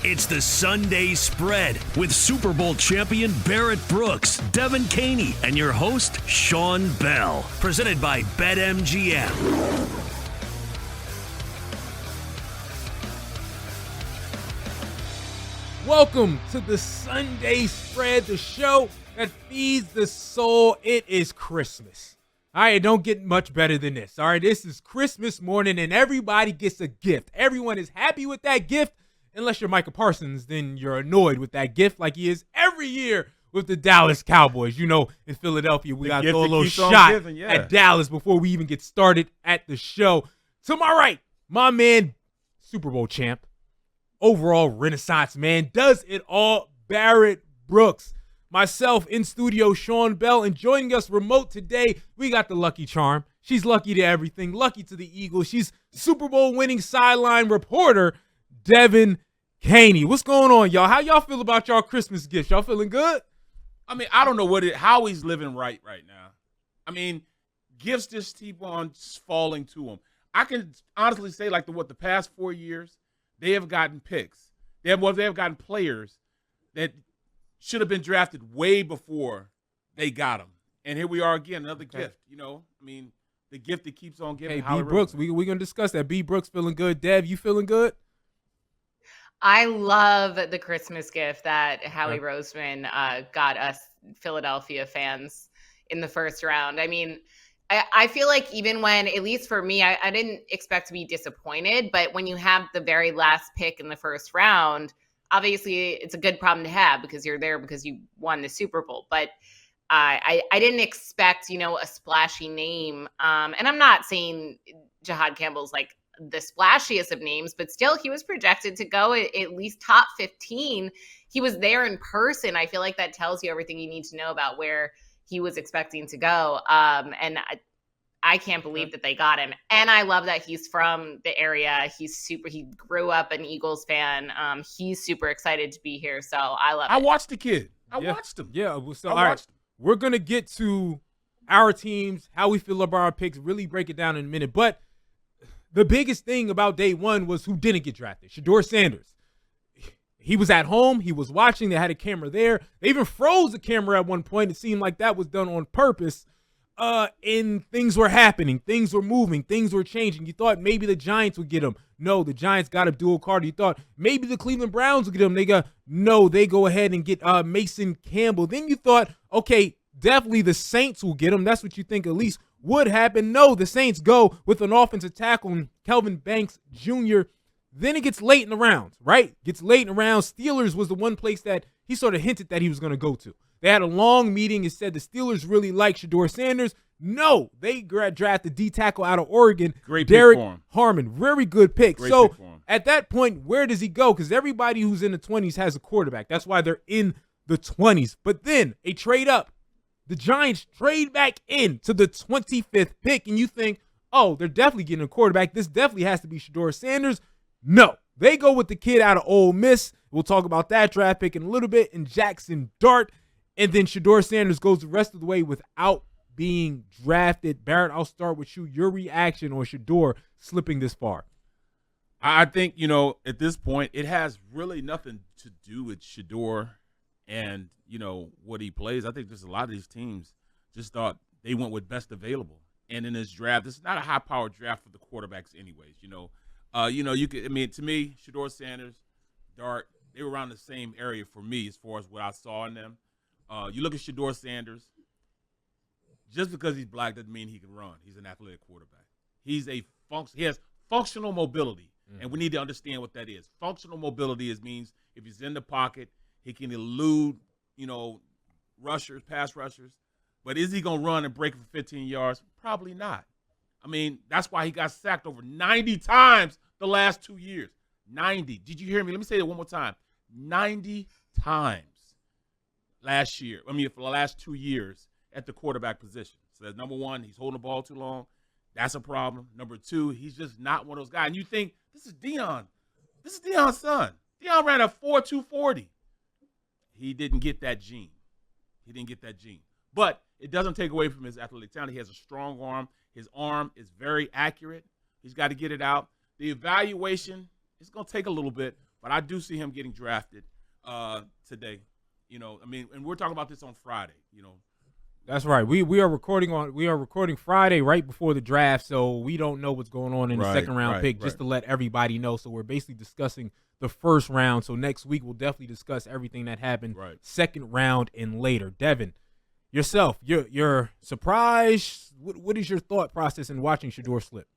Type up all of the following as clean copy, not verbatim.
It's the Sunday Spread with Super Bowl champion Barrett Brooks, Devin Caney, and your host, Sean Bell. Presented by BetMGM. Welcome to the Sunday Spread, the show that feeds the soul. It is Christmas. All right, it don't get much better than this. All right, this is Christmas morning, and everybody gets a gift. Everyone is happy with that gift. Unless you're Micah Parsons, then you're annoyed with that gift like he is every year with the Dallas Cowboys. You know, in Philadelphia, we got to throw a little shot at Dallas before we even get started at the show. To my right, my man, Super Bowl champ, overall Renaissance man, does it all, Barrett Brooks. Myself in studio, Sean Bell, and joining us remote today, we got the lucky charm. She's lucky to everything, lucky to the Eagles. She's Super Bowl winning sideline reporter, Devin Caney. What's going on, y'all? How y'all feel about y'all Christmas gifts? Y'all feeling good? I mean, I don't know how he's living right now. I mean, gifts just keep on falling to him. I can honestly say, like, the past 4 years, they have gotten picks. They have gotten players that should have been drafted way before they got them. And here we are again, another gift, you know? I mean, the gift that keeps on giving. Hey, B. Brooks, we're going to discuss that. B. Brooks feeling good. Dev, you feeling good? I love the Christmas gift that Howie Roseman got us Philadelphia fans in the first round. I mean, I feel like even when, at least for me, I didn't expect to be disappointed, but when you have the very last pick in the first round, obviously it's a good problem to have because you're there because you won the Super Bowl. But I didn't expect, a splashy name. And I'm not saying Jahad Campbell's like the splashiest of names, but still he was projected to go at least top 15. He was there in person. I feel like that tells you everything you need to know about where he was expecting to go. And I can't believe that they got him. And I love that he's from the area. He grew up an Eagles fan. He's super excited to be here. So I love it. I watched the kid. I watched him. Yeah. So, all right, we're going to get to our teams, how we feel about our picks, really break it down in a minute. But the biggest thing about day one was who didn't get drafted. Shedeur Sanders. He was at home. He was watching. They had a camera there. They even froze the camera at one point. It seemed like that was done on purpose. And things were happening. Things were moving. Things were changing. You thought maybe the Giants would get him. No, the Giants got Abdul Carter. You thought maybe the Cleveland Browns would get him. They go ahead and get Mason Campbell. Then you thought, okay, definitely the Saints will get him. That's what you think at least would happen. No, the Saints go with an offensive tackle in Kelvin Banks Jr. Then it gets late in the rounds, right? Gets late in the rounds. Steelers was the one place that he sort of hinted that he was going to go to. They had a long meeting and said the Steelers really like Shedeur Sanders. No, they drafted D tackle out of Oregon, Great Derek pick for him. Harmon. Very good pick. Great so pick for him. At that point, where does he go? Because everybody who's in the 20s has a quarterback. That's why they're in the 20s. But then a trade up. The Giants trade back in to the 25th pick, and you think, oh, they're definitely getting a quarterback. This definitely has to be Shedeur Sanders. No, they go with the kid out of Ole Miss. We'll talk about that draft pick in a little bit, and Jackson Dart. And then Shedeur Sanders goes the rest of the way without being drafted. Barrett, I'll start with you. Your reaction on Shedeur slipping this far. I think, at this point, it has really nothing to do with Shedeur and, what he plays. I think there's a lot of these teams just thought they went with best available. And in this draft, this is not a high-powered draft for the quarterbacks anyways, to me, Shedeur Sanders, Dart, they were around the same area for me as far as what I saw in them. You look at Shedeur Sanders, just because he's black doesn't mean he can run. He's an athletic quarterback. He has functional mobility, and we need to understand what that is. Functional mobility means if he's in the pocket, he can elude, pass rushers. But is he going to run and break for 15 yards? Probably not. I mean, that's why he got sacked over 90 times the last 2 years. 90. Did you hear me? Let me say that one more time. 90 times for the last 2 year at the quarterback position. So that's number one, he's holding the ball too long. That's a problem. Number two, he's just not one of those guys. And you think, this is Deion. This is Deion's son. Deion ran a 4.240. He didn't get that gene. But it doesn't take away from his athletic talent. He has a strong arm. His arm is very accurate. He's got to get it out. The evaluation is going to take a little bit. But I do see him getting drafted today. And we're talking about this on Friday. That's right. We are recording Friday right before the draft, so we don't know what's going on in the second round pick, just to let everybody know. So we're basically discussing the first round. So next week we'll definitely discuss everything that happened second round and later. Devin, yourself, you're surprised. What is your thought process in watching Shedeur slip?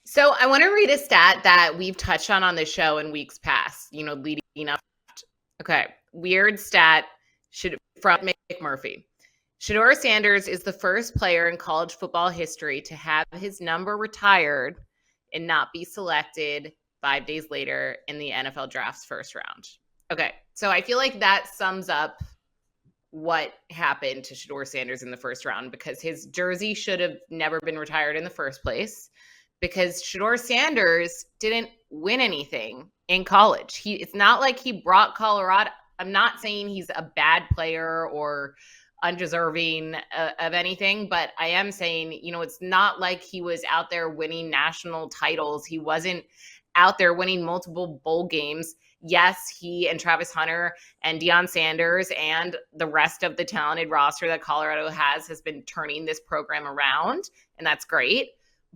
So I want to read a stat that we've touched on the show in weeks past, leading up. Okay. Weird stat from McMurphy. Shedeur Sanders is the first player in college football history to have his number retired and not be selected 5 days later in the NFL draft's first round. Okay. So I feel like that sums up what happened to Shedeur Sanders in the first round, because his jersey should have never been retired in the first place, because Shedeur Sanders didn't win anything in college. It's not like he brought Colorado. I'm not saying he's a bad player or undeserving of anything, but I am saying, it's not like he was out there winning national titles. He wasn't out there winning multiple bowl games. Yes, he and Travis Hunter and Deion Sanders and the rest of the talented roster that Colorado has been turning this program around, and that's great.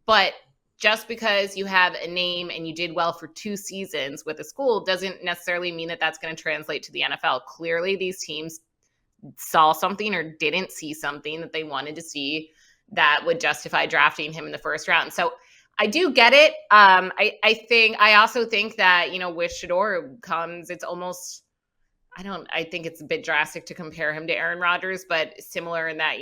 But just because you have a name and you did well for 2 seasons with a school doesn't necessarily mean that that's going to translate to the NFL. Clearly, these teams saw something or didn't see something that they wanted to see that would justify drafting him in the first round. So I do get it. I also think that, with Shedeur comes, it's almost, I think it's a bit drastic to compare him to Aaron Rodgers, but similar in that,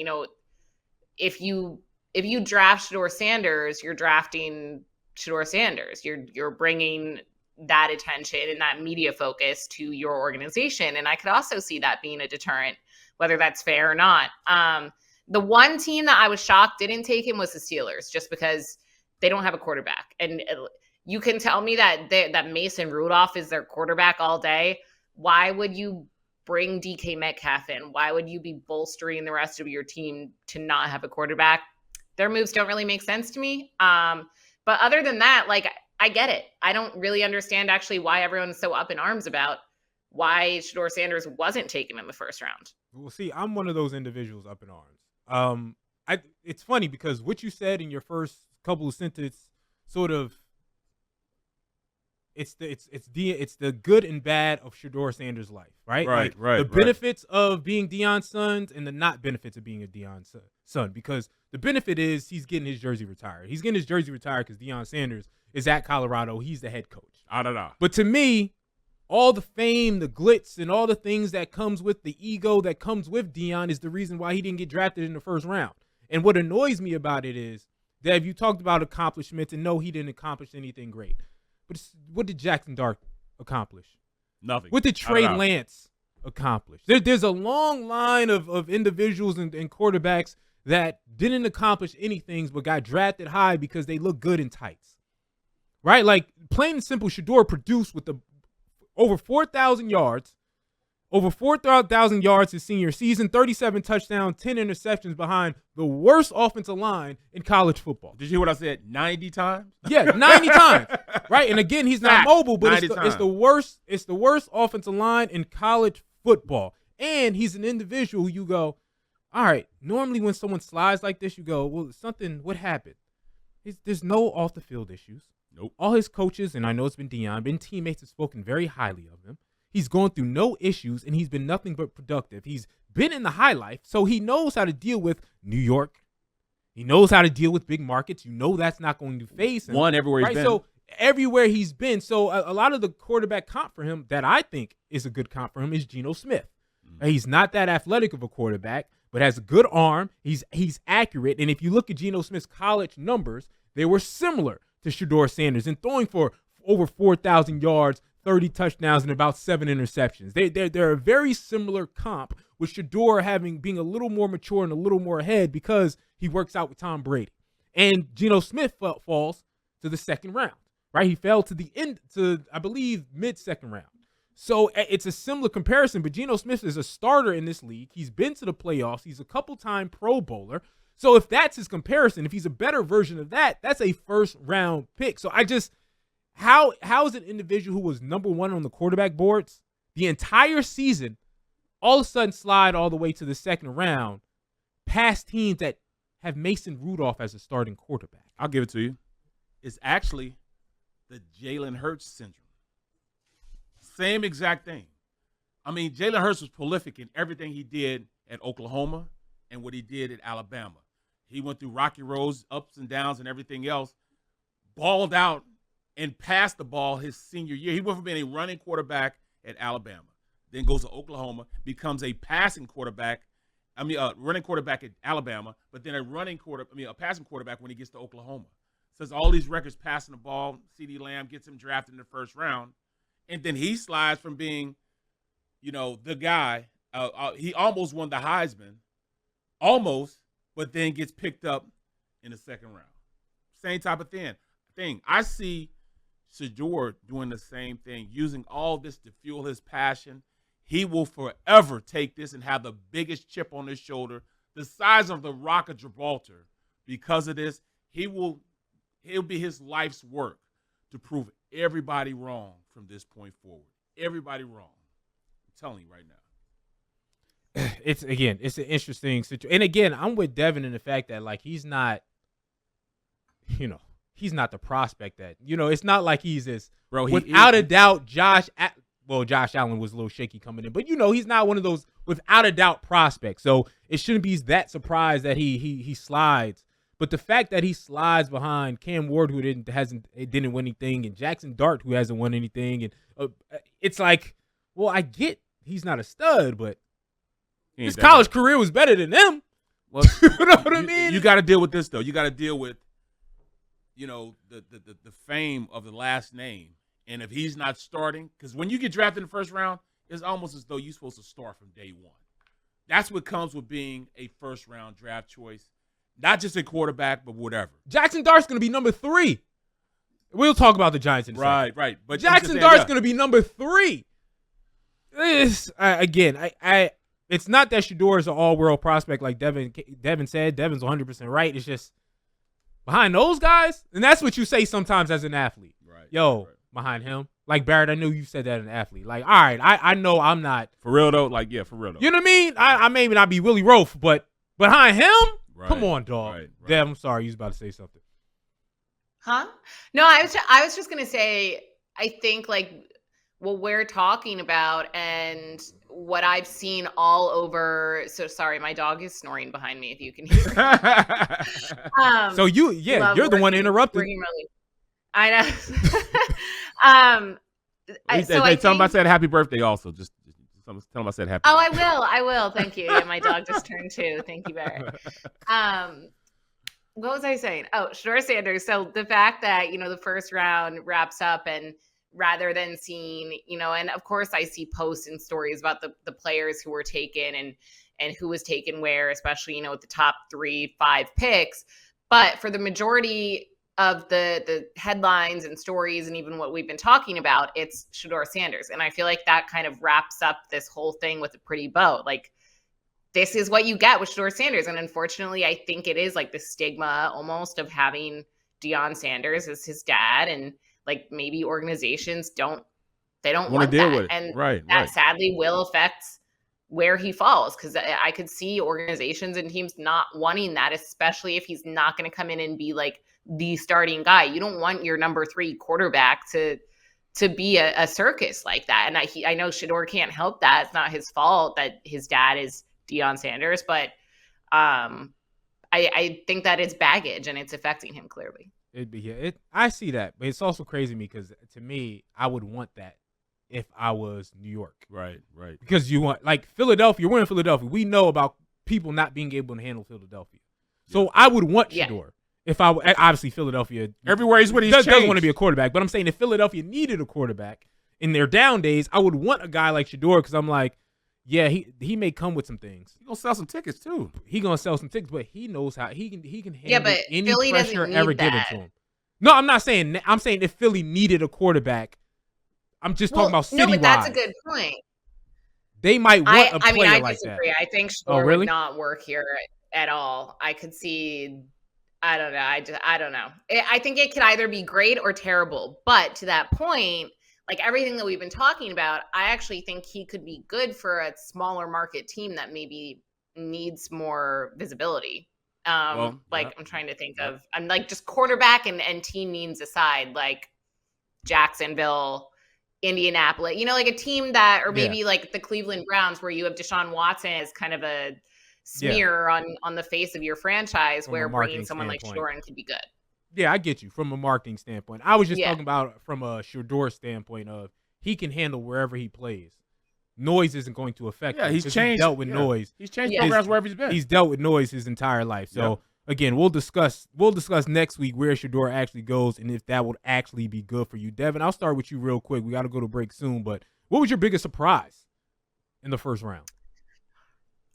if you draft Shedeur Sanders, you're drafting Shedeur Sanders. You're bringing that attention and that media focus to your organization. And I could also see that being a deterrent, whether that's fair or not. The one team that I was shocked didn't take him was the Steelers, just because they don't have a quarterback. And you can tell me that Mason Rudolph is their quarterback all day. Why would you bring DK Metcalf in? Why would you be bolstering the rest of your team to not have a quarterback? Their moves don't really make sense to me. But other than that, I get it. I don't really understand actually why everyone's so up in arms about why Shedeur Sanders wasn't taken in the first round. Well, see, I'm one of those individuals up in arms. It's funny because what you said in your first couple of sentences sort of it's the good and bad of Shedeur Sanders' life, right? Right. The benefits of being Deion's son and the not benefits of being a Deion's son. Because the benefit is he's getting his jersey retired. He's getting his jersey retired because Deion Sanders is at Colorado. He's the head coach. But to me, all the fame, the glitz, and all the things that comes with the ego that comes with Deion is the reason why he didn't get drafted in the first round. And what annoys me about it is that if you talked about accomplishments, and no, he didn't accomplish anything great. But what did Jackson Dart accomplish? Nothing. What did Trey Lance accomplish? There's a long line of individuals and quarterbacks that didn't accomplish anything but got drafted high because they look good in tights. Right? Like, plain and simple, Shedeur produced with over 4,000 yards. Over 4,000 yards his senior season, 37 touchdowns, 10 interceptions behind the worst offensive line in college football. Did you hear what I said? 90 times? Yeah, 90 times. Right? And again, he's not mobile, but it's the worst offensive line in college football. And he's an individual who you go, all right, normally when someone slides like this, you go, well, what happened? There's no off the field issues. Nope. All his coaches, and I know it's been Deion, teammates have spoken very highly of him. He's gone through no issues, and he's been nothing but productive. He's been in the high life, so he knows how to deal with New York. He knows how to deal with big markets. You know that's not going to phase him. One everywhere he's been. So everywhere he's been. So a lot of the quarterback comp for him that I think is a good comp for him is Geno Smith. He's not that athletic of a quarterback, but has a good arm. He's accurate. And if you look at Geno Smith's college numbers, they were similar to Shedeur Sanders in throwing for over 4,000 yards, 30 touchdowns, and about 7 interceptions. They're a very similar comp, with Shedeur being a little more mature and a little more ahead because he works out with Tom Brady. And Geno Smith falls to the second round, right? He fell to the end, I believe, mid-second round. So it's a similar comparison, but Geno Smith is a starter in this league. He's been to the playoffs. He's a couple-time Pro Bowler. So if that's his comparison, if he's a better version of that, that's a first-round pick. So How is an individual who was number 1 on the quarterback boards the entire season all of a sudden slide all the way to the second round past teams that have Mason Rudolph as a starting quarterback? I'll give it to you. It's actually the Jalen Hurts syndrome. Same exact thing. I mean, Jalen Hurts was prolific in everything he did at Oklahoma and what he did at Alabama. He went through rocky roads, ups and downs, and everything else, balled out and passed the ball his senior year. He went from being a running quarterback at Alabama, then goes to Oklahoma, becomes a passing quarterback. Running quarterback at Alabama, but then a passing quarterback when he gets to Oklahoma. Says all these records passing the ball. CeeDee Lamb gets him drafted in the first round, and then he slides from being, the guy. He almost won the Heisman, but then gets picked up in the second round. Same type of thing. I see Shedeur doing the same thing, using all this to fuel his passion. He will forever take this and have the biggest chip on his shoulder, the size of the Rock of Gibraltar. Because of this, it'll be his life's work to prove everybody wrong from this point forward. Everybody wrong. I'm telling you right now. It's an interesting situation. And again, I'm with Devin in the fact that he's not, he's not the prospect that, it's not like he's this, without a doubt, Josh Allen was a little shaky coming in, but he's not one of those without a doubt prospects. So it shouldn't be that surprised that he slides. But the fact that he slides behind Cam Ward, who didn't win anything, and Jackson Dart, who hasn't won anything, and it's like, well, I get he's not a stud, but his college career was better than them. Well, you know what I mean? You got to deal with this though. You got to deal with, the fame of the last name. And if he's not starting, because when you get drafted in the first round, it's almost as though you're supposed to start from day one. That's what comes with being a first-round draft choice. Not just a quarterback, but whatever. Jackson Dart's going to be number 3. We'll talk about the Giants in a second. Right. But Jackson Dart's going to be number 3. It's not that Shedeur is an all-world prospect like Devin said. Devin's 100% right. It's just behind those guys, and that's what you say sometimes as an athlete. Right. Behind him. Like Barrett, I knew you said that as an athlete. Like, all right, I know I'm not. For real, though? For real, though. You know what I mean? I may not be Willie Roaf, but behind him? Right, come on, dog. Right. Dev, I'm sorry. You was about to say something. Huh? No, I was just going to say, I think, what we're talking about and what I've seen all over. So sorry, my dog is snoring behind me, if you can hear it. So you're the one interrupting. I know. Tell him I said happy birthday also. Just tell him I said happy birthday. I will. Thank you. Yeah, my dog just turned 2. Thank you, Barrett. What was I saying? Oh, Shedeur Sanders. So the fact that, the first round wraps up, and rather than seeing, and of course I see posts and stories about the players who were taken and who was taken where, especially, with the top 3-5 picks. But for the majority of the headlines and stories and even what we've been talking about, it's Shedeur Sanders. And I feel like that kind of wraps up this whole thing with a pretty bow. This is what you get with Shedeur Sanders. And unfortunately, I think it is the stigma almost of having Deion Sanders as his dad. And maybe organizations don't want to deal with it. And that sadly will affect where he falls. Cause I could see organizations and teams not wanting that, especially if he's not going to come in and be the starting guy. You don't want your number 3 quarterback to be a circus like that. And I know Shedeur can't help that. It's not his fault that his dad is Deion Sanders, but I think that it's baggage and it's affecting him clearly. I see that, but it's also crazy to me because to me, I would want that if I was New York. Right. Because you want Philadelphia. We're in Philadelphia. We know about people not being able to handle Philadelphia. So I would want Shedeur. If obviously Philadelphia everywhere he's doesn't want to be a quarterback, but I'm saying if Philadelphia needed a quarterback in their down days, I would want a guy like Shedeur because I'm like, yeah, he may come with some things. He's gonna sell some tickets too. He's gonna sell some tickets, but he knows how he can handle any Philly pressure ever given to him. No, I'm not saying. I'm saying if Philly needed a quarterback, I'm just talking about citywide. No, but that's a good point. They might want a player I like disagree. that. I think Shedeur would not work here at all. I could see I don't know. I don't know. I think it could either be great or terrible. But to that point, like everything that we've been talking about, I actually think he could be good for a smaller market team that maybe needs more visibility. Well, Like yeah, I'm trying to think yeah. of, I'm like just quarterback and team needs aside, like Jacksonville, Indianapolis, like a team that, or Yeah, maybe like the Cleveland Browns, where you have Deshaun Watson as kind of a yeah. smear on the face of your franchise, From a where bringing marketing someone like standpoint. Shador in could be good. Yeah, I get you from a marketing standpoint. I was just Yeah. talking about from a Shador standpoint of he can handle wherever he plays. Noise isn't going to affect Yeah, him he's because changed. he's dealt with Yeah, noise. he's changed Yeah. programs wherever he's been. He's dealt with noise his entire life. So Yep. again, we'll discuss next week where Shador actually goes and if that would actually be good for you. Devin, I'll start with you real quick. We got to go to break soon, but what was your biggest surprise in the first round?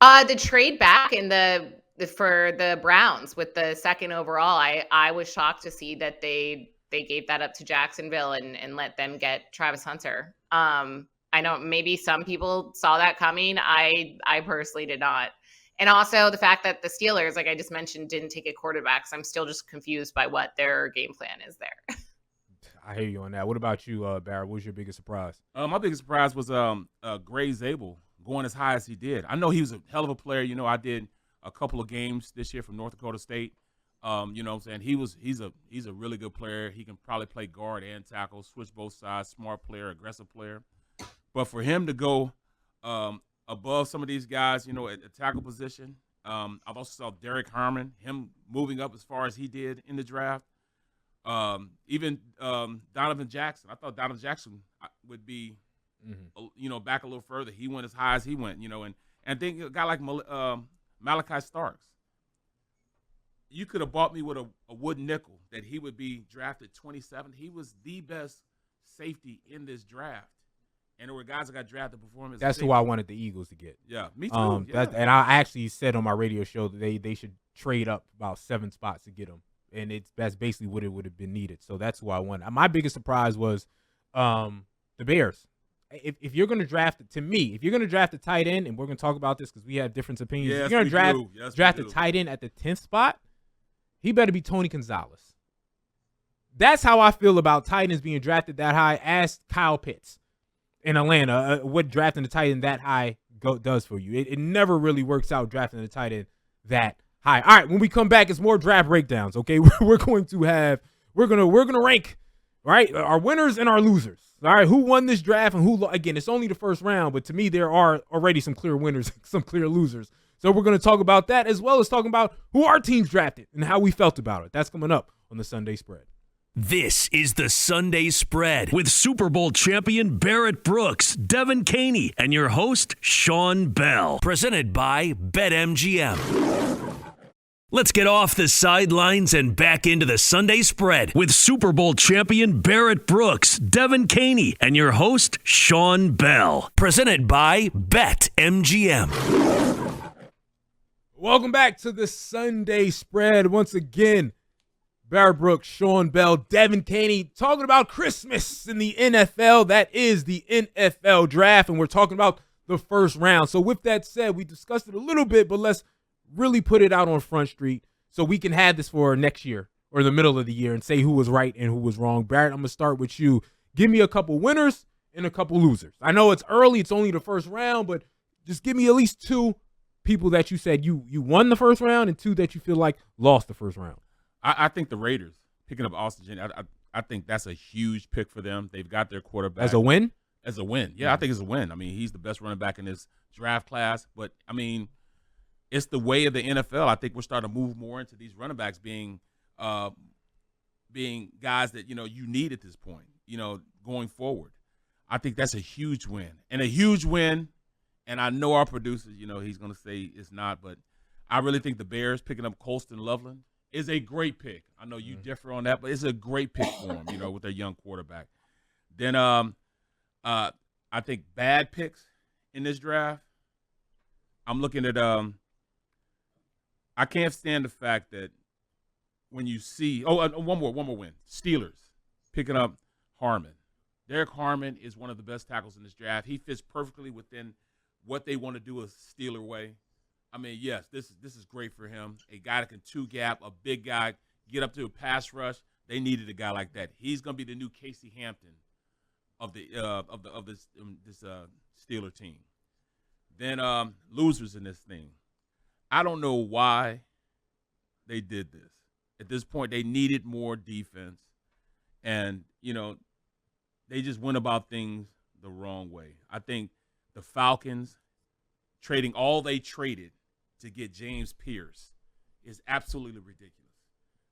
The trade back in for the Browns with the second overall, I was shocked to see that they gave that up to Jacksonville and let them get Travis Hunter. I know maybe some people saw that coming. I personally did not. And also the fact that the Steelers, like I just mentioned, didn't take a quarterback. So I'm still just confused by what their game plan is there. I hear you on that. What about you, Barrett? What was your biggest surprise? My biggest surprise was Gray Zabel going as high as he did. I know he was a hell of a player. I did a couple of games this year from North Dakota State. You know what I'm saying? He's a really good player. He can probably play guard and tackle, switch both sides, smart player, aggressive player. But for him to go above some of these guys, at the tackle position, I've also saw Derek Harmon, him moving up as far as he did in the draft. Even Donovan Jackson. I thought Donovan Jackson would be, back a little further. He went as high as he went, and think a guy like Malachi Starks. You could have bought me with a wooden nickel that he would be drafted 27th. He was the best safety in this draft. And there were guys that got drafted before him. That's who I wanted the Eagles to get. Yeah, me too. And I actually said on my radio show that they should trade up about 7 spots to get him, and that's basically what it would have been needed. So that's who I wanted. My biggest surprise was the Bears. If you're going to draft, to me, if you're going to draft a tight end, and we're going to talk about this because we have different opinions. Yes, if you're going to draft a tight end at the 10th spot, he better be Tony Gonzalez. That's how I feel about tight ends being drafted that high. Ask Kyle Pitts in Atlanta what drafting a tight end that high does for you. It never really works out drafting a tight end that high. All right, when we come back, it's more draft breakdowns. Okay, we're going to rank, right, our winners and our losers. All right, who won this draft and who again? It's only the first round, but to me there are already some clear winners, some clear losers. So we're going to talk about that as well as talking about who our teams drafted and how we felt about it. That's coming up on the Sunday Spread. This is the Sunday Spread with Super Bowl champion Barrett Brooks, Devin Caney, and your host, Sean Bell. Presented by BetMGM. Let's get off the sidelines and back into the Sunday Spread with Super Bowl champion Barrett Brooks, Devin Caney, and your host, Sean Bell. Presented by BetMGM. Welcome back to the Sunday Spread. Once again, Barrett Brooks, Sean Bell, Devin Caney, talking about Christmas in the NFL. That is the NFL draft, and we're talking about the first round. So with that said, we discussed it a little bit, but let's really put it out on Front Street so we can have this for next year or the middle of the year and say who was right and who was wrong. Barrett, I'm going to start with you. Give me a couple winners and a couple losers. I know it's early. It's only the first round, but just give me at least two people that you said you won the first round and two that you feel like lost the first round. I think the Raiders picking up Austin Jennings, I think that's a huge pick for them. They've got their quarterback. As a win? As a win. Yeah, I think it's a win. I mean, he's the best running back in this draft class. But, I mean, it's the way of the NFL. I think we're starting to move more into these running backs being guys that, you need at this point, going forward. I think that's a huge win. And a huge win, and I know our producer, he's going to say it's not, but I really think the Bears picking up Colston Loveland is a great pick. I know you differ on that, but it's a great pick for him, with their young quarterback. Then I think bad picks in this draft, I'm looking at I can't stand the fact that when you see one more win. Steelers picking up Harmon. Derek Harmon is one of the best tackles in this draft. He fits perfectly within what they want to do a Steeler way. I mean, yes, this is great for him. A guy that can two gap, a big guy, get up to a pass rush. They needed a guy like that. He's going to be the new Casey Hampton of this Steeler team. Then losers in this thing. I don't know why they did this. At this point, they needed more defense, and they just went about things the wrong way. I think the Falcons trading all they traded to get James Pierce is absolutely ridiculous.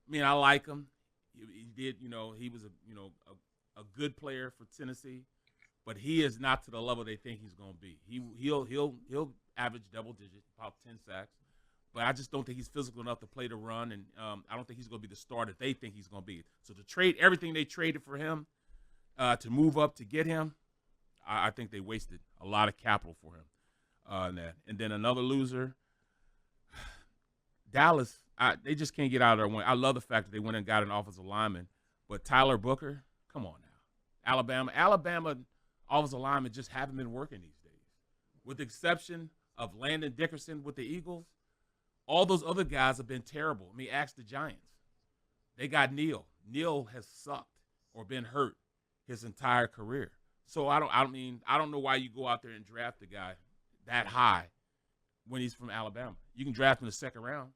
I mean, I like him. He did, he was a good player for Tennessee, but he is not to the level they think he's going to be. He'll average double digits, about 10 sacks, but I just don't think he's physical enough to play the run, and I don't think he's going to be the star that they think he's going to be. So to trade everything they traded for him, to move up to get him, I think they wasted a lot of capital for him on that. And then another loser, Dallas. They just can't get out of their way. I love the fact that they went and got an offensive lineman, but Tyler Booker, come on now. Alabama offensive linemen just haven't been working these days. With the exception of Landon Dickerson with the Eagles, all those other guys have been terrible. I mean, ask the Giants. They got Neal. Neal has sucked or been hurt his entire career. So I don't know why you go out there and draft a guy that high when he's from Alabama. You can draft him in the second round,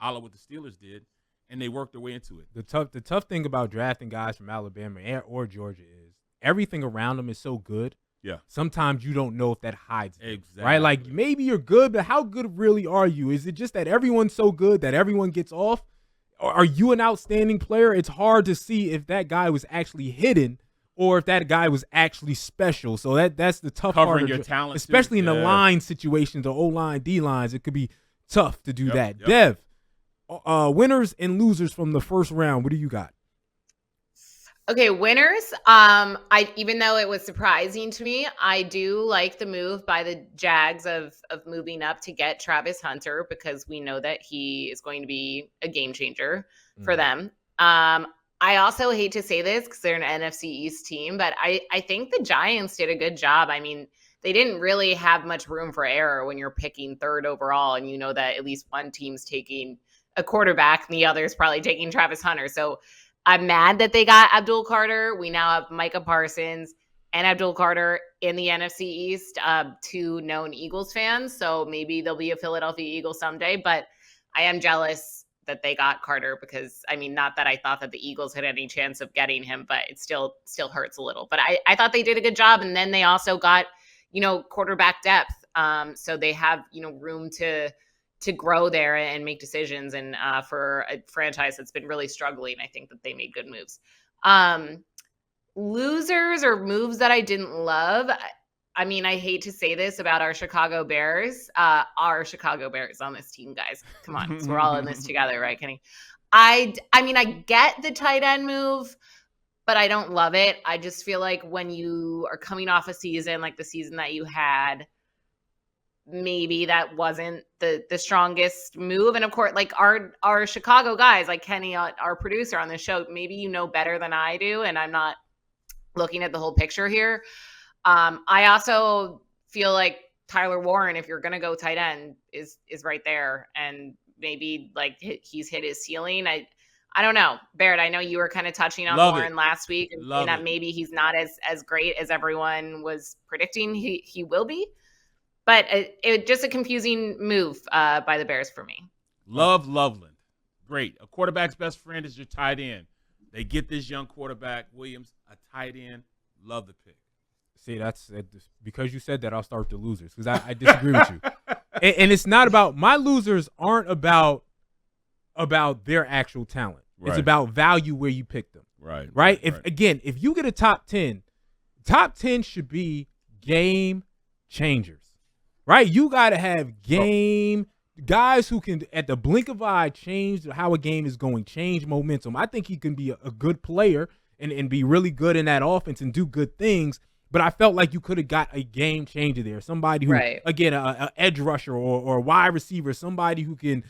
a la what the Steelers did, and they worked their way into it. The tough thing about drafting guys from Alabama or Georgia is everything around them is so good. Yeah. Sometimes you don't know if that hides them, exactly. right? Like maybe you're good, but how good really are you? Is it just that everyone's so good that everyone gets off? Or are you an outstanding player? It's hard to see if that guy was actually hidden or if that guy was actually special. So that's the tough Covering part. Your talent, especially too. in the line situations, the O-line, D-lines, it could be tough to do that. Yep. Dev, winners and losers from the first round. What do you got? Okay, winners. Even though it was surprising to me, I do like the move by the Jags of moving up to get Travis Hunter because we know that he is going to be a game changer for them. I also hate to say this because they're an NFC East team, but I think the Giants did a good job. I mean, they didn't really have much room for error when you're picking third overall, and you know that at least one team's taking a quarterback and the other's probably taking Travis Hunter. So I'm mad that they got Abdul Carter. We now have Micah Parsons and Abdul Carter in the NFC East, two known Eagles fans. So maybe they'll be a Philadelphia Eagle someday, but I am jealous that they got Carter because, I mean, not that I thought that the Eagles had any chance of getting him, but it still hurts a little. But I thought they did a good job. And then they also got, quarterback depth. So they have, room to grow there and make decisions. And for a franchise that's been really struggling, I think that they made good moves. Losers or moves that I didn't love. I mean, I hate to say this about our Chicago Bears. Our Chicago Bears on this team, guys. Come on, 'cause we're all in this together, right, Kenny? I mean, I get the tight end move, but I don't love it. I just feel like when you are coming off a season like the season that you had, maybe that wasn't the strongest move. And of course, like our Chicago guys, like Kenny, our producer on the show, maybe you know better than I do, and I'm not looking at the whole picture here. I also feel like Tyler Warren, if you're going to go tight end, is right there. And maybe like he's hit his ceiling. I don't know. Barrett, I know you were kind of touching on Warren last week and that maybe he's not as great as everyone was predicting he will be. But it just a confusing move by the Bears for me. Love Loveland. Great. A quarterback's best friend is your tight end. They get this young quarterback, Williams, a tight end. Love the pick. See, that's because you said that, I'll start the losers because I disagree with you. And it's not about – my losers aren't about their actual talent. Right. It's about value where you pick them. Right. If you get a top 10 should be game changers. Right? You got to have guys who can, at the blink of an eye, change how a game is going, change momentum. I think he can be a good player and be really good in that offense and do good things. But I felt like you could have got a game changer there. Somebody who, again, a edge rusher or a wide receiver, somebody who can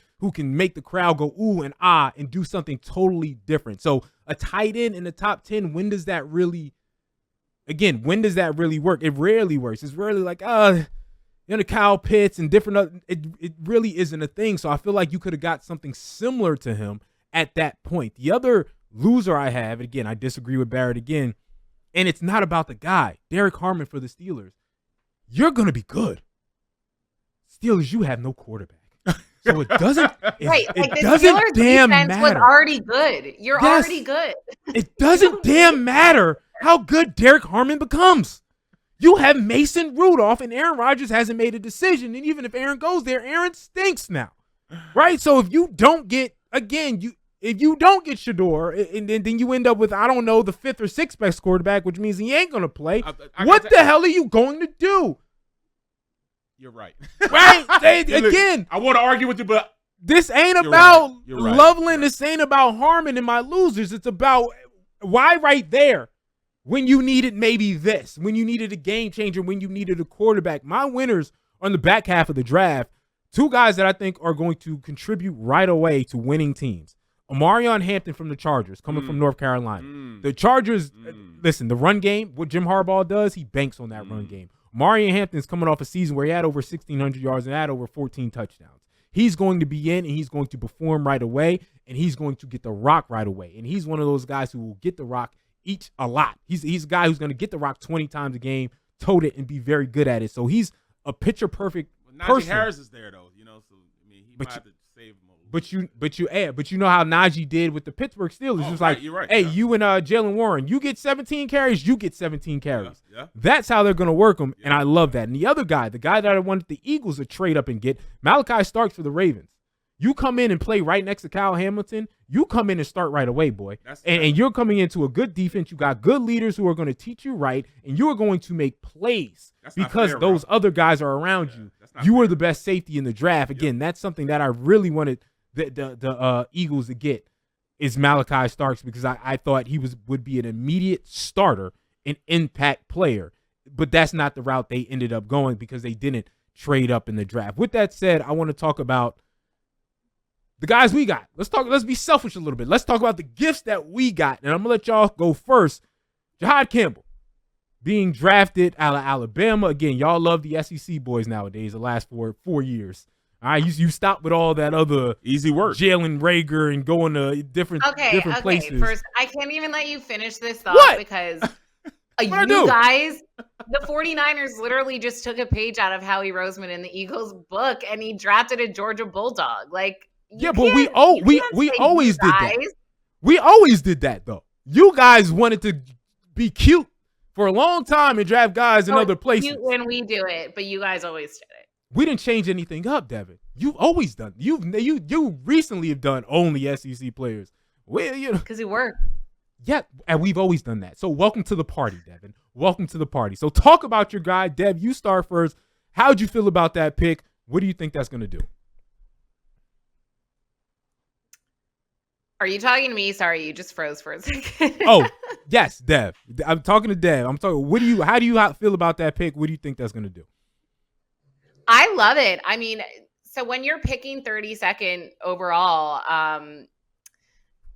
make the crowd go ooh and ah and do something totally different. So a tight end in the top 10, when does that really work? It rarely works. It's rarely like, Kyle Pitts and different. It really isn't a thing. So I feel like you could have got something similar to him at that point. The other loser I have, and again, I disagree with Barrett again, and it's not about the guy, Derek Harmon for the Steelers. You're gonna be good. Steelers, you have no quarterback. So it doesn't. It doesn't Steelers damn defense matter. was already good. You're Yes. already good. It doesn't damn matter how good Derek Harmon becomes. You have Mason Rudolph, and Aaron Rodgers hasn't made a decision. And even if Aaron goes there, Aaron stinks now, right? So if you don't get Shador, and then you end up with, I don't know, the 5th or 6th best quarterback, which means he ain't gonna play. What the hell are you going to do? You're right. Right? Again, I want to argue with you, but this ain't about right. Loveland. This ain't about Harmon and my losers. It's about why right there when you needed maybe this, when you needed a game changer, when you needed a quarterback. My winners on the back half of the draft, 2 guys that I think are going to contribute right away to winning teams. Omarion Hampton from the Chargers, coming from North Carolina. The Chargers, listen, the run game, what Jim Harbaugh does, he banks on that run game. Omarion Hampton's coming off a season where he had over 1,600 yards and had over 14 touchdowns. He's going to be in, and he's going to perform right away, and he's going to get the rock right away. And he's one of those guys who will get the rock a lot. He's a guy who's going to get the rock 20 times a game, tote it, and be very good at it. So he's a picture-perfect person. Najee Harris is there, though, so, I mean, he might have to save him a little. But you know how Najee did with the Pittsburgh Steelers. It was like, you're right, hey, yeah. You and Jalen Warren, you get 17 carries, you get 17 carries. Yeah. That's how they're going to work them, and I love that. And the other guy, the guy that I wanted the Eagles to trade up and get, Malachi Starks for the Ravens. You come in and play right next to Kyle Hamilton, you come in and start right away, boy. And you're coming into a good defense. You got good leaders who are going to teach you right, and you are going to make plays because those other guys are around you. You are the best safety in the draft. Again, that's something that I really wanted the Eagles to get is Malachi Starks, because I thought he would be an immediate starter, an impact player. But that's not the route they ended up going because they didn't trade up in the draft. With that said, I want to talk about the guys we got. Let's be selfish a little bit. Let's talk about the gifts that we got. And I'm going to let y'all go first. Jahad Campbell being drafted out of Alabama. Again, y'all love the SEC boys nowadays, the last 4 years. All right, you stop with all that other easy work, Jalen Reagor, and going to different places. First, I can't even let you finish this thought because you guys, the 49ers literally just took a page out of Howie Roseman in the Eagles book, and he drafted a Georgia Bulldog. Like, but we always did that. We always did that though. You guys wanted to be cute for a long time and draft guys in other places. When we do it, but you guys always did it. We didn't change anything up, Devin. You've always done. You recently have done only SEC players. Because it worked. Yeah, and we've always done that. So welcome to the party, Devin. Welcome to the party. So talk about your guy, Dev. You start first. How'd you feel about that pick? What do you think that's going to do? Are you talking to me? Sorry, you just froze for a second. Oh, yes, Dev. I'm talking to Dev. How do you feel about that pick? What do you think that's going to do? I love it. I mean, so when you're picking 32nd overall,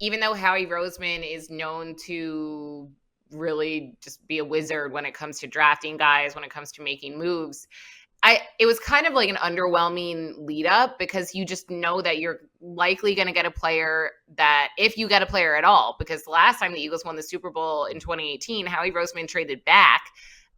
even though Howie Roseman is known to really just be a wizard when it comes to drafting guys, when it comes to making moves, it was kind of like an underwhelming lead up because you just know that you're likely going to get a player that, if you get a player at all, because the last time the Eagles won the Super Bowl in 2018, Howie Roseman traded back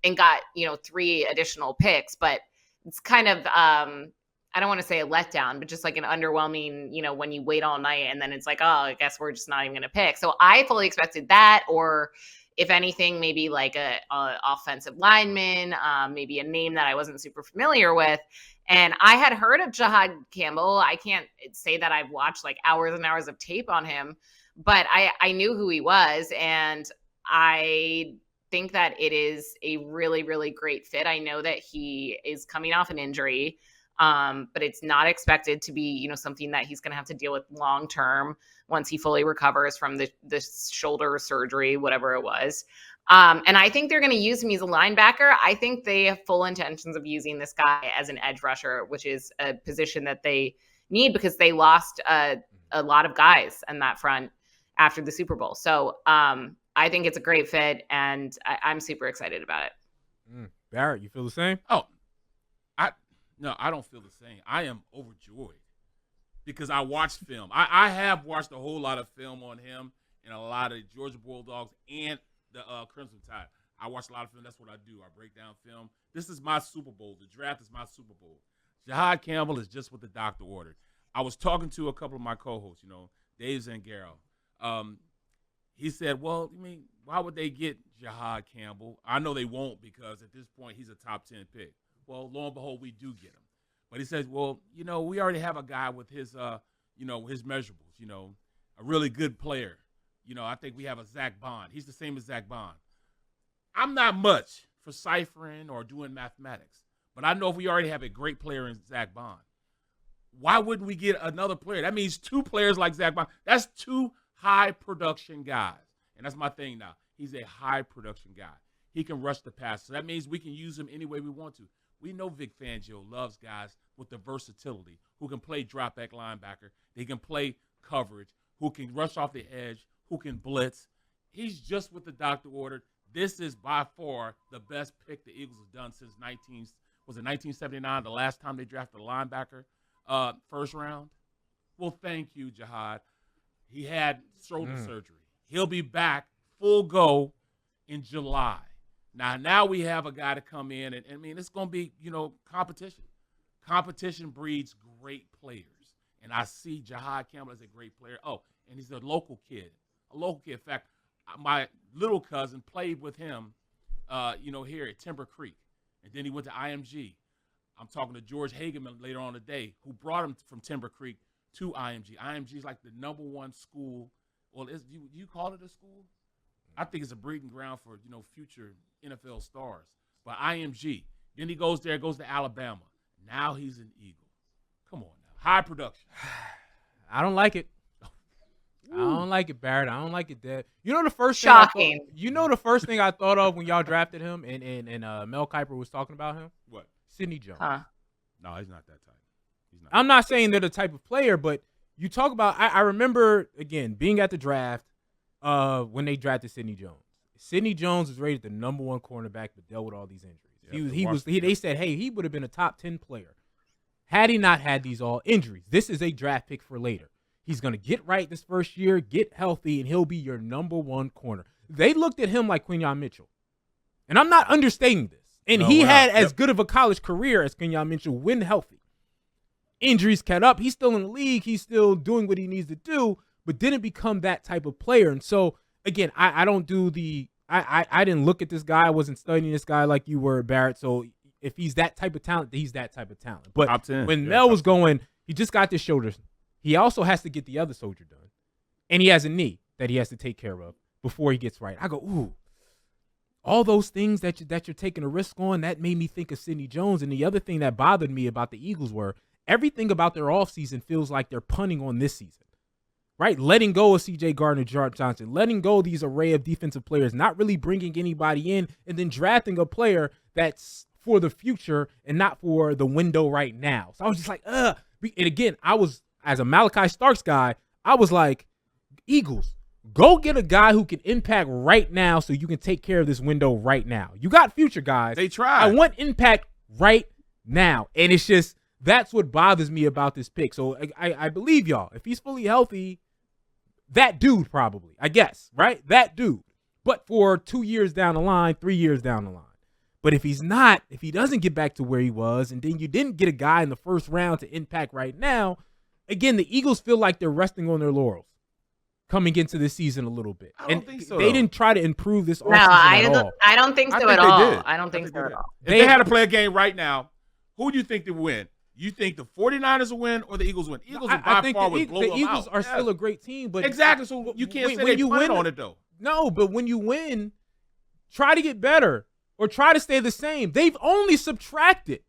and got, 3 additional picks, but it's kind of, I don't want to say a letdown, but just like an underwhelming, when you wait all night and then it's like, oh, I guess we're just not even going to pick. So I fully expected that, or if anything, maybe like a offensive lineman, maybe a name that I wasn't super familiar with. And I had heard of Jahad Campbell. I can't say that I've watched like hours and hours of tape on him, but I knew who he was. And I think that it is a really, really great fit. I know that he is coming off an injury, but it's not expected to be, something that he's going to have to deal with long term once he fully recovers from the shoulder surgery, whatever it was. And I think they're going to use him as a linebacker. I think they have full intentions of using this guy as an edge rusher, which is a position that they need because they lost a lot of guys in that front after the Super Bowl. So I think it's a great fit, and I'm super excited about it. Barrett, you feel the same? Oh, No, I don't feel the same. I am overjoyed because I watched film. I have watched a whole lot of film on him and a lot of Georgia Bulldogs and the Crimson Tide. I watch a lot of film. That's what I do. I break down film. This is my Super Bowl. The draft is my Super Bowl. Jahad Campbell is just what the doctor ordered. I was talking to a couple of my co-hosts, Dave Zangaro. He said, well, why would they get Jahad Campbell? I know they won't because at this point he's a top 10 pick. Well, lo and behold, we do get him. But he says, well, we already have a guy with his, his measurables, a really good player. I think we have a Zach Bond. He's the same as Zach Bond. I'm not much for ciphering or doing mathematics, but I know if we already have a great player in Zach Bond, why wouldn't we get another player? That means 2 players like Zach Bond. That's 2 high production guys. And that's my thing now. He's a high production guy. He can rush the pass. So that means we can use him any way we want to. We know Vic Fangio loves guys with the versatility, who can play drop back linebacker. They can play coverage, who can rush off the edge, who can blitz. He's just what the doctor ordered. This is by far the best pick the Eagles have done since 1979, the last time they drafted a linebacker first round? Well, thank you, Jahad. He had shoulder surgery. He'll be back full go in July. Now we have a guy to come in, and it's going to be, competition. Competition breeds great players, and I see Jahad Campbell as a great player. Oh, and he's a local kid. In fact, my little cousin played with him, here at Timber Creek, and then he went to IMG. I'm talking to George Hageman later on today, who brought him from Timber Creek to IMG. IMG is like the #1 school. Well, you call it a school? I think it's a breeding ground for, future NFL stars. But IMG. Then he goes to Alabama. Now he's an Eagle. Come on now. High production. I don't like it. I don't like it, Barrett. I don't like it, Dad. The first Shocking. thing the first thing I thought of when y'all drafted him and Mel Kiper was talking about him? What? Sidney Jones. Huh. No, he's not that type. I'm not saying they're the type of player, but you talk about, I remember, again, being at the draft when they drafted Sidney Jones. Sidney Jones was rated the #1 cornerback, but dealt with all these injuries. They said, hey, he would have been a top 10 player had he not had these all injuries. This is a draft pick for later. He's going to get right this first year, get healthy, and he'll be your #1 corner. They looked at him like Quinyon Mitchell. And I'm not understating this. And he had as good of a college career as Quinyon Mitchell when healthy. Injuries kept up. He's still in the league. He's still doing what he needs to do, but didn't become that type of player. And so, again, I don't do the – I didn't look at this guy. I wasn't studying this guy like you were, Barrett. So if he's that type of talent, he's that type of talent. But top 10. When Mel was going, he just got this shoulder. He also has to get the other soldier done. And he has a knee that he has to take care of before he gets right. I go, ooh. All those things that you're taking a risk on, that made me think of Sidney Jones. And the other thing that bothered me about the Eagles were everything about their offseason feels like they're punting on this season, right? Letting go of C.J. Gardner-Johnson, letting go of these array of defensive players, not really bringing anybody in, and then drafting a player that's for the future and not for the window right now. So I was just like, ugh. And again, I was, as a Malachi Starks guy, I was like, Eagles, go get a guy who can impact right now so you can take care of this window right now. You got future guys. They tried. I want impact right now. And it's just, that's what bothers me about this pick. So I believe y'all. If he's fully healthy, that dude probably, I guess, right? That dude. But for 2 years down the line, 3 years down the line. But if he's not, if he doesn't get back to where he was, and then you didn't get a guy in the first round to impact right now, again, the Eagles feel like they're resting on their laurels coming into this season a little bit. I don't think so. They didn't try to improve this offseason at all. I don't think so at all. I don't think so at all. If they had to play a game right now, who do you think they win? You think the 49ers will win or the Eagles win? Eagles I by think far the would blow them Eagles out. are still a great team, but exactly. So you can't say when they win on it though. No, but when you win, try to get better or try to stay the same. They've only subtracted.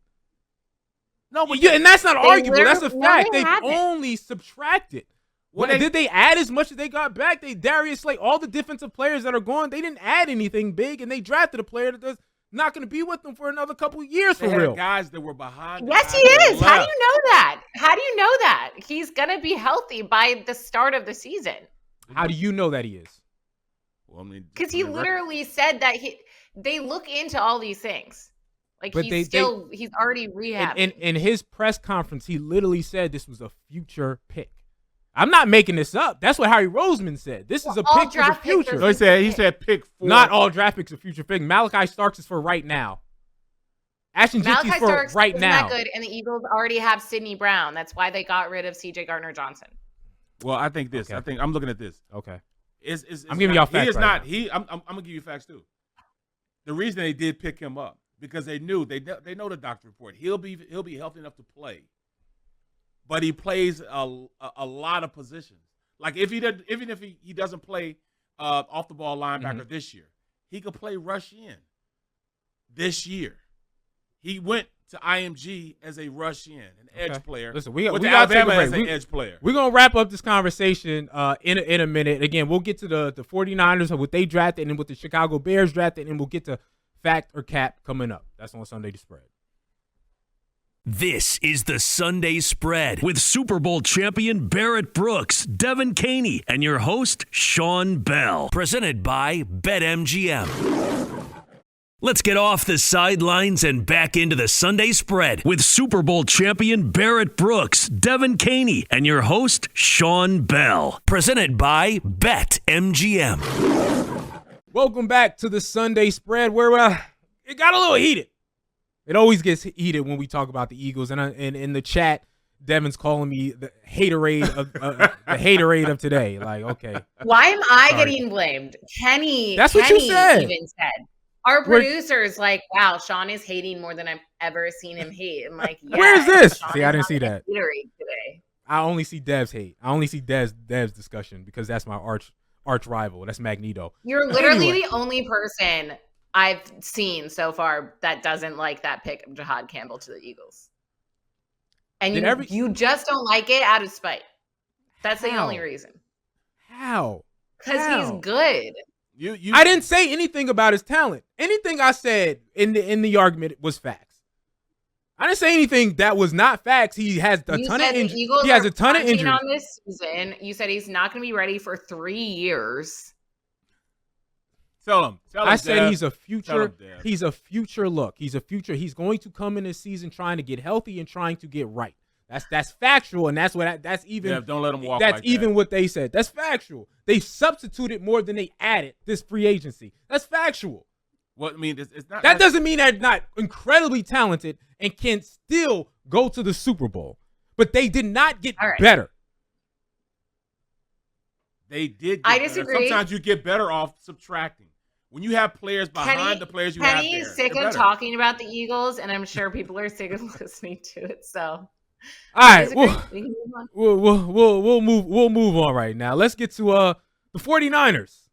No, but and that's not arguable. That's a fact. They've only subtracted. Did they add as much as they got back? Darius Slay, all the defensive players that are gone, they didn't add anything big, and they drafted a player that's not going to be with them for another couple of years for real. Guys that were behind. Yes, he is. How do you know that? How do you know that? He's going to be healthy by the start of the season. How do you know that he is? Well, I mean, because he literally said that they look into all these things. Like But he's already rehabbing. In his press conference, he literally said this was a future pick. I'm not making this up. That's what Harry Roseman said. This is a pick for the future. No, he said pick 4. Not all draft picks are future pick. Malachi Starks is for right now. Ashton Jitsy's for Starks right now. Not good, and the Eagles already have Sidney Brown. That's why they got rid of C.J. Gardner-Johnson. Well, I think this. Okay. I think I'm looking at this. Okay. I'm giving y'all facts. I'm gonna give you facts too. The reason they did pick him up because they knew they know the doctor report. He'll be healthy enough to play, but he plays a lot of positions. Like if he doesn't play off the ball linebacker this year, he could play rush in this year. He went to IMG as a rush in, an edge player. Listen, we got Alabama as an edge player. We're going to wrap up this conversation in a minute. Again, we'll get to the 49ers and what they drafted and what the Chicago Bears drafted, and we'll get to fact or cap coming up. That's on Sunday to Spread. This is the Sunday Spread with Super Bowl champion Barrett Brooks, Devin Caney, and your host, Sean Bell. Presented by BetMGM. Let's get off the sidelines and back into the Sunday Spread with Super Bowl champion Barrett Brooks, Devin Caney, and your host, Sean Bell. Presented by BetMGM. Welcome back to the Sunday Spread where it got a little heated. It always gets heated when we talk about the Eagles. And in the chat, Devin's calling me the haterade of today. Like, okay. Why am I getting blamed? That's what you said. Even said. Our producer's like, wow, Sean is hating more than I've ever seen him hate. I'm like, yeah. Where is this? Sean see, I didn't see that. Today. I only see Dev's hate. I only see Dev's discussion because that's my arch rival. That's Magneto. You're literally the only person I've seen so far that doesn't like that pick of Jahad Campbell to the Eagles. And you just don't like it out of spite. That's the only reason. How? Because he's good. I didn't say anything about his talent. Anything I said in the argument was facts. I didn't say anything that was not facts. He has a ton of injuries. He has a ton of injuries on this season. You said he's not going to be ready for 3 years. Tell him. I said he's a future. He's a future look. He's a future. He's going to come in this season trying to get healthy and trying to get right. That's factual, and that's even. Yeah, don't let him walk. That's even what they said. That's factual. They substituted more than they added this free agency. That's factual. Well, I mean, it's not. That doesn't mean they're not incredibly talented and can still go to the Super Bowl, but they did not get better. They did. I disagree. Sometimes you get better off subtracting. When you have players behind the players you have there. Kenny is sick of talking about the Eagles, and I'm sure people are sick of listening to it. So. All right, we'll move on right now. Let's get to the 49ers.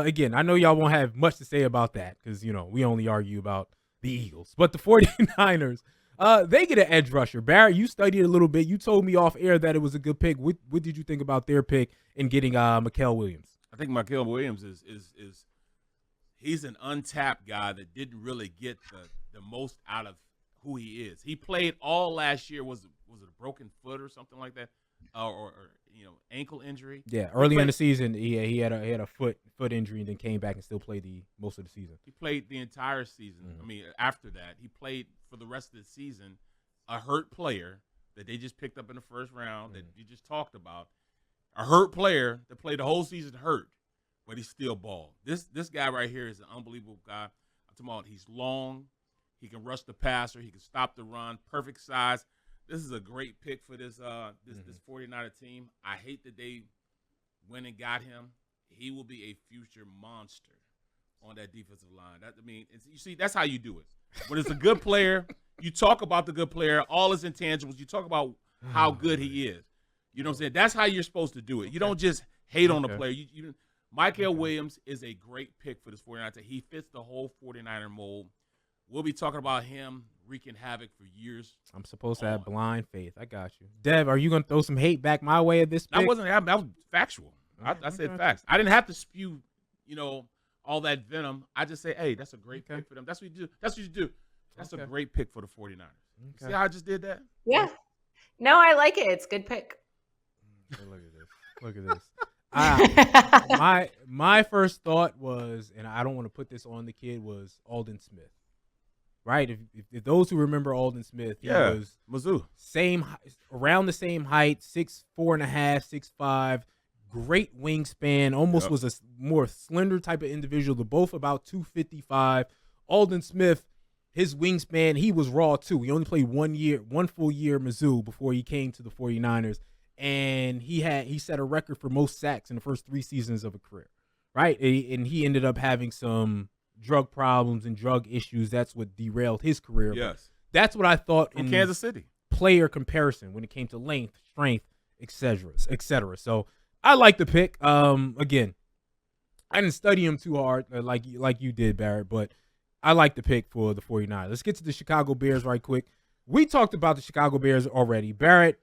Again, I know y'all won't have much to say about that because we only argue about the Eagles. But the 49ers, they get an edge rusher. Barrett, you studied a little bit. You told me off air that it was a good pick. What did you think about their pick in getting Mikael Williams? I think Mikael Williams is he's an untapped guy that didn't really get the most out of who he is. He played all last year. Was it a broken foot or something like that, or ankle injury? Yeah, early in the season, he had a foot injury and then came back and still played most of the season. He played the entire season. Mm-hmm. I mean, after that, he played for the rest of the season. A hurt player that they just picked up in the first round that you just talked about. A hurt player that played the whole season hurt, but he still balled. This guy right here is an unbelievable guy. I'm talking about he's long. He can rush the passer. He can stop the run. Perfect size. This is a great pick for this 49er team. I hate that they went and got him. He will be a future monster on that defensive line. You see, that's how you do it. When it's a good player, you talk about the good player, all his intangibles. You talk about how good he is. You know what I'm saying? That's how you're supposed to do it. You don't just hate on the player. Mikael Williams is a great pick for this 49er. He fits the whole 49er mold. We'll be talking about him wreaking havoc for years. I'm supposed to have blind faith. I got you. Dev, are you going to throw some hate back my way at this pick? That was factual. I said facts. I didn't have to spew, all that venom. I just say, hey, that's a great pick for them. That's what you do. That's what you do. That's a great pick for the 49ers. Okay. See how I just did that? Yeah. No, I like it. It's a good pick. Look at this. My first thought was, and I don't want to put this on the kid, was Alden Smith. right? If those who remember Alden Smith, he was Mizzou. around the same height, 6'4.5", 6'5", great wingspan, almost was a more slender type of individual. They're both about 255. Alden Smith, his wingspan, he was raw too. He only played 1 full year at Mizzou before he came to the 49ers. And he set a record for most sacks in the first 3 seasons of a career, right? And he ended up having some drug problems and drug issues. That's what derailed his career. Yes. That's what I thought in Kansas City. Player comparison when it came to length, strength, etc. So I like the pick. Again, I didn't study him too hard like you did, Barrett, but I like the pick for the 49ers. Let's get to the Chicago Bears right quick. We talked about the Chicago Bears already. Barrett,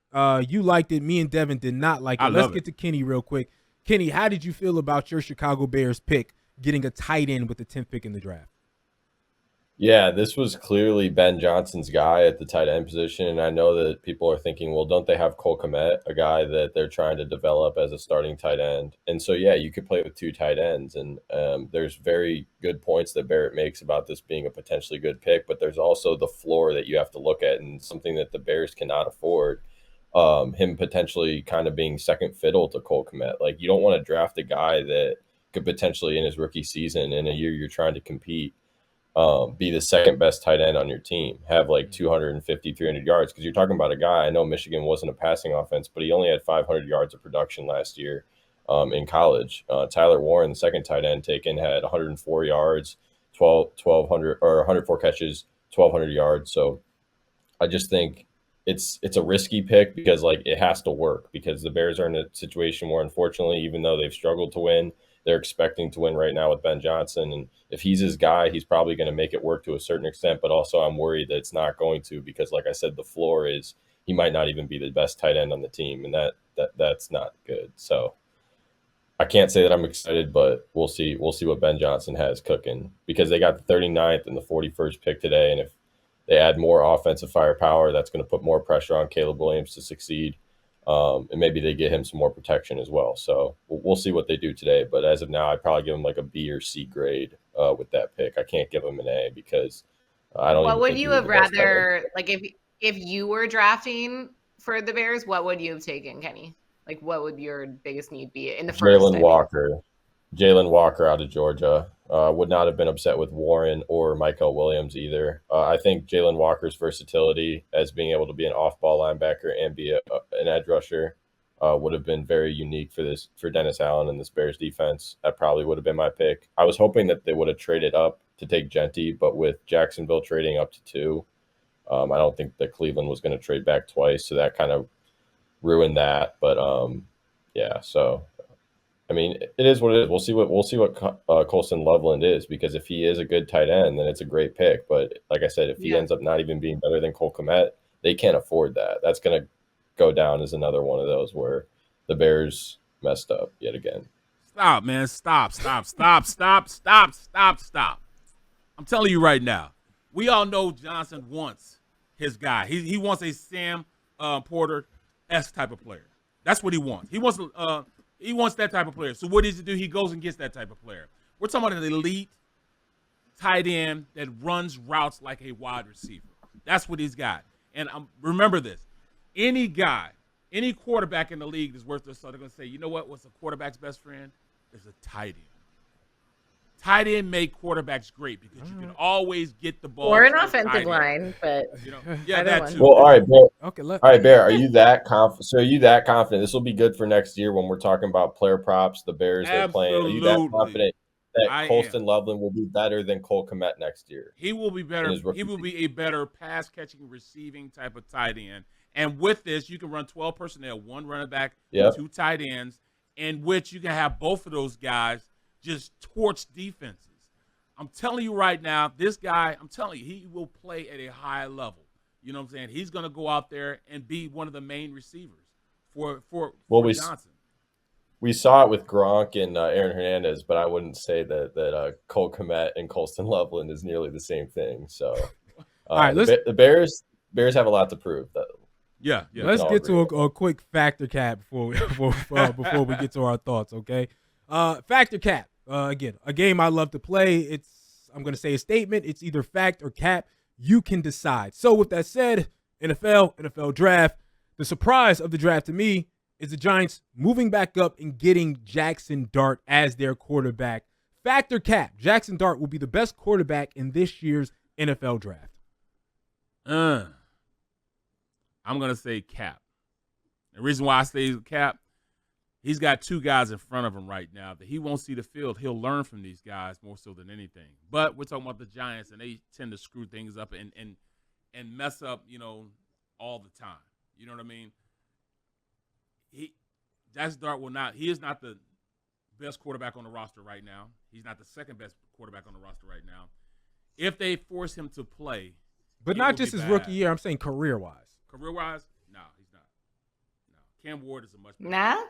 you liked it. Me and Devin did not like it. Let's get to Kenny real quick. Kenny, how did you feel about your Chicago Bears pick, getting a tight end with the 10th pick in the draft? Yeah, this was clearly Ben Johnson's guy at the tight end position. And I know that people are thinking, well, don't they have Cole Kmet, a guy that they're trying to develop as a starting tight end? And so, yeah, you could play with 2 tight ends. And there's very good points that Barrett makes about this being a potentially good pick. But there's also the floor that you have to look at, and something that the Bears cannot afford. Him potentially kind of being second fiddle to Cole Kmet. Like, you don't want to draft a guy that could potentially, in his rookie season, in a year you're trying to compete, be the second best tight end on your team, have like 250, 300 yards. Because you're talking about a guy, I know Michigan wasn't a passing offense, but he only had 500 yards of production last year in college. Tyler Warren, the second tight end taken, had 104 yards, 104 catches, 1,200 yards. So I just think it's a risky pick because like it has to work, because the Bears are in a situation where, unfortunately, even though they've struggled to win, they're expecting to win right now with Ben Johnson. And if he's his guy, he's probably going to make it work to a certain extent. But also I'm worried that it's not going to, because like I said, the floor is he might not even be the best tight end on the team. And that's not good. So I can't say that I'm excited, but we'll see. We'll see what Ben Johnson has cooking, because they got the 39th and the 41st pick today. And if they add more offensive firepower, that's going to put more pressure on Caleb Williams to succeed. And maybe they get him some more protection as well. So we'll see what they do today. But as of now, I'd probably give him like a B or C grade with that pick. I can't give him an A because I don't. What would you have rather, like, if you were drafting for the Bears, what would you have taken, Kenny? Like, what would your biggest need be in the first? Jalen Walker out of Georgia. Would not have been upset with Warren or Michael Williams either. I think Jalen Walker's versatility as being able to be an off-ball linebacker and be an edge rusher would have been very unique for Dennis Allen and this Bears defense. That probably would have been my pick. I was hoping that they would have traded up to take Genty, but with Jacksonville trading up to 2, I don't think that Cleveland was going to trade back twice, so that kind of ruined that. But yeah, so. I mean, it is what it is. We'll see what Colston Loveland is, because if he is a good tight end, then it's a great pick. But like I said, if he ends up not even being better than Cole Kmet, they can't afford that. That's going to go down as another one of those where the Bears messed up yet again. Stop, man. Stop. I'm telling you right now, we all know Johnson wants his guy. He wants a Sam Porter-esque type of player. That's what he wants. He wants that type of player. So what does he do? He goes and gets that type of player. We're talking about an elite tight end that runs routes like a wide receiver. That's what he's got. And remember this. Any quarterback in the league is worth their salt. They're going to say, you know what's a quarterback's best friend? Is a tight end. Tight end make quarterbacks great because you can always get the ball. Or an offensive line, but that too. Well, all right, Bear. Okay, all right, Bear. Are you that confident? So are you that confident? This will be good for next year when we're talking about player props. The Bears they're playing. Are you that confident that Colston Loveland will be better than Cole Kmet next year? He will be better. He will be a better pass catching, receiving type of tight end. And with this, you can run 12 personnel, 1 running back, 2 tight ends, in which you can have both of those guys just torch defenses. I'm telling you right now, this guy, he will play at a high level. You know what I'm saying? He's going to go out there and be one of the main receivers for Johnson. We saw it with Gronk and Aaron Hernandez, but I wouldn't say that Cole Kmet and Colston Loveland is nearly the same thing. So all right, the Bears have a lot to prove, though. Yeah. Let's get to a quick factor cap before we get to our thoughts, okay? Factor cap. Again, a game I love to play. I'm going to say a statement. It's either fact or cap. you can decide. So with that said, NFL draft, the surprise of the draft to me is the Giants moving back up and getting Jackson Dart as their quarterback. Factor cap, Jackson Dart will be the best quarterback in this year's NFL draft. I'm going to say Cap. The reason why I say Cap, he's got two guys in front of him right now that he won't see the field. He'll learn from these guys more so than anything. But we're talking about the Giants, and they tend to screw things up and mess up, all the time. You know what I mean? Jackson Dart he is not the best quarterback on the roster right now. He's not the second best quarterback on the roster right now. If they force him to play, but not just his rookie year, I'm saying career-wise. Career-wise? No, he's not. No. Cam Ward is a much better Nah?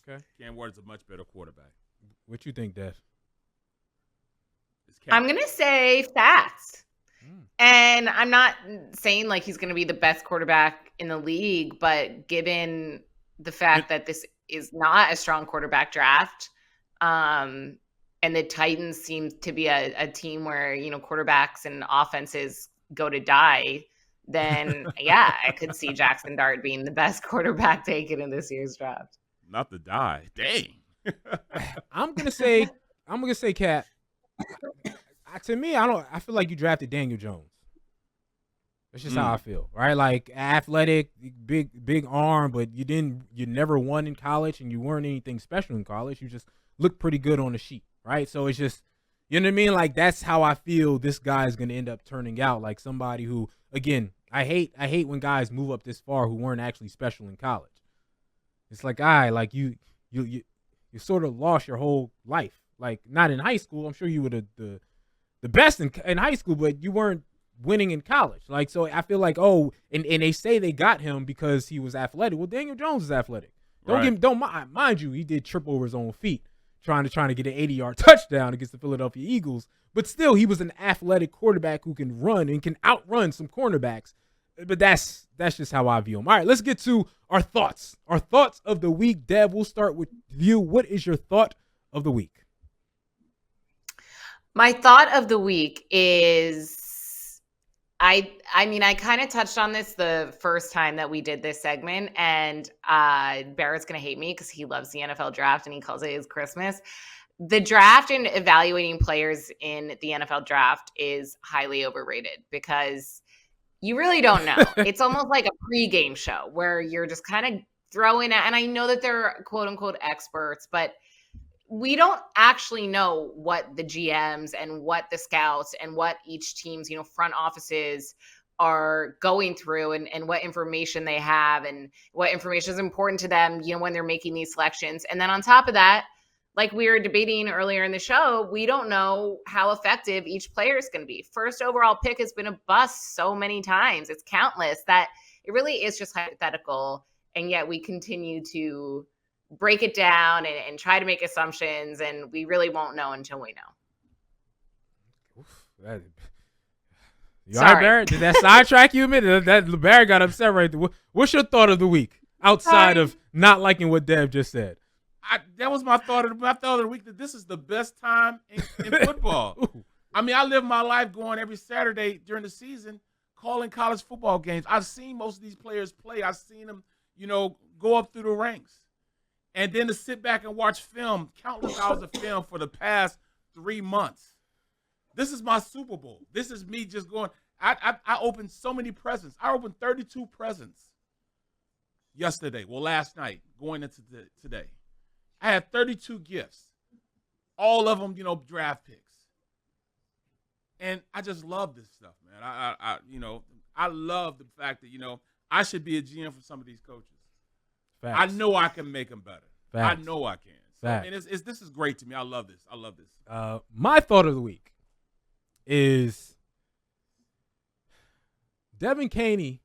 Okay. Cam Ward is a much better quarterback. What you think, Dev? I'm going to say facts. And I'm not saying like he's going to be the best quarterback in the league, but given the fact that this is not a strong quarterback draft, and the Titans seem to be a team where, quarterbacks and offenses go to die, then yeah, I could see Jackson Dart being the best quarterback taken in this year's draft. Not to die. Dang. I'm gonna say Cat. To me, I feel like you drafted Daniel Jones. That's just how I feel, right? Like athletic, big arm, but you never won in college, and you weren't anything special in college. You just looked pretty good on the sheet, right? So it's just, you know what I mean? Like that's how I feel this guy is gonna end up turning out, like somebody who, again, I hate when guys move up this far who weren't actually special in college. It's like, you sort of lost your whole life. Like not in high school. I'm sure you were the best in high school, but you weren't winning in college. Like, so I feel like, and they say they got him because he was athletic. Well, Daniel Jones is athletic. Don't mind you, he did trip over his own feet trying to get an 80-yard touchdown against the Philadelphia Eagles. But still, he was an athletic quarterback who can run and can outrun some cornerbacks. But that's just how I view him. All right, let's get to our thoughts. Our thoughts of the week. Dev, we'll start with you. What is your thought of the week? My thought of the week is, I mean, I kind of touched on this the first time that we did this segment, and Barrett's going to hate me because he loves the NFL draft and he calls it his Christmas. The draft and evaluating players in the NFL draft is highly overrated because you really don't know. It's almost like a pregame show where you're just kind of throwing it. And I know that they're quote unquote experts, but we don't actually know what the GMs and what the scouts and what each team's, front offices are going through and what information they have and what information is important to them, when they're making these selections. And then on top of that, like we were debating earlier in the show, we don't know how effective each player is going to be. First overall pick has been a bust so many times. It's countless that it really is just hypothetical. And yet we continue to break it down and try to make assumptions, and we really won't know until we know. You all right, Barrett? Did that sidetrack you a minute? That Barrett got upset right there. What's your thought of the week outside of not liking what Dev just said? That was my thought of the week, that this is the best time in football. I mean, I live my life going every Saturday during the season calling college football games. I've seen most of these players play. I've seen them, go up through the ranks. And then to sit back and watch film, countless hours of film for the past 3 months. This is my Super Bowl. This is me just going. I opened so many presents. I opened 32 presents yesterday. Well, last night, going into today. I had 32 gifts, all of them, draft picks. And I just love this stuff, man. I love the fact that, I should be a GM for some of these coaches. Facts. I know I can make them better. Facts. I know I can. So, I mean, this is great to me. I love this. My thought of the week is Devin Caney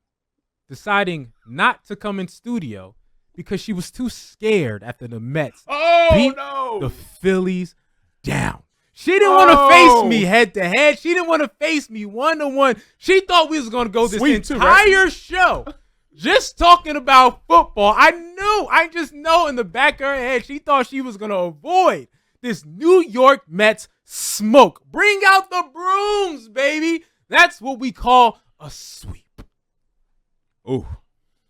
deciding not to come in studio because she was too scared after the Mets beat the Phillies down. She didn't want to face me head-to-head. She didn't want to face me one-to-one. She thought we was going to go this entire show just talking about football. I just know in the back of her head, she thought she was going to avoid this New York Mets smoke. Bring out the brooms, baby. That's what we call a sweep. Oh,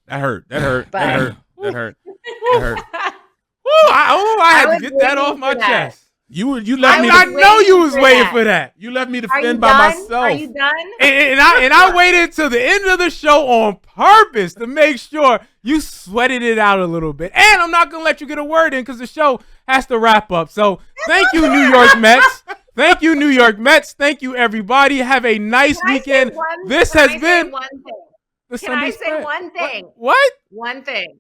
that hurt. That hurt. But- That hurt. That hurt. That hurt. I had to was get that waiting off my for that. chest. You left me. I To, know you was for waiting that. for that. you left me to Are you fend by done? myself. Are you done? And I waited till the end of the show on purpose to make sure you sweated it out a little bit. And I'm not going to let you get a word in because the show has to wrap up. So thank you, New York Mets. Thank you, New York Mets. Thank you, everybody. Have a nice Can I say weekend. one- This can has I say been one thing. the Can Sunday I say Spread. one thing? What? One thing.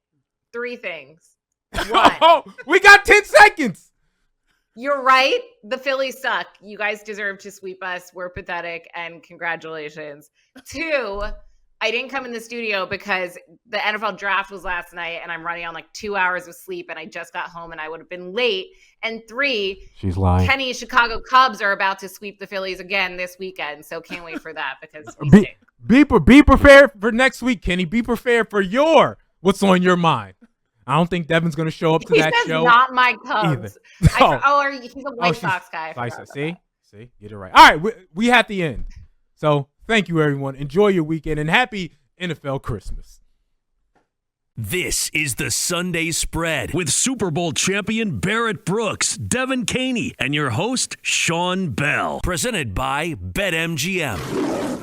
3 things. One. Oh, we got 10 seconds. You're right. The Phillies suck. You guys deserve to sweep us. We're pathetic, and congratulations. 2, I didn't come in the studio because the NFL draft was last night, and I'm running on like 2 hours of sleep, and I just got home, and I would have been late. And 3, She's lying. Kenny's Chicago Cubs are about to sweep the Phillies again this weekend, so can't wait for that because we Be, stink. be prepared for next week, Kenny. Be prepared for what's on your mind. I don't think Devin's going to show up to He that says show. not my Cubs. either. He's a White she's- Sox guy. I forgot Lisa, about see? that. See? Get it right. All right, we at the end. So thank you, everyone. Enjoy your weekend and happy NFL Christmas. This is the Sunday Spread with Super Bowl champion Barrett Brooks, Devin Caney, and your host, Sean Bell. Presented by BetMGM.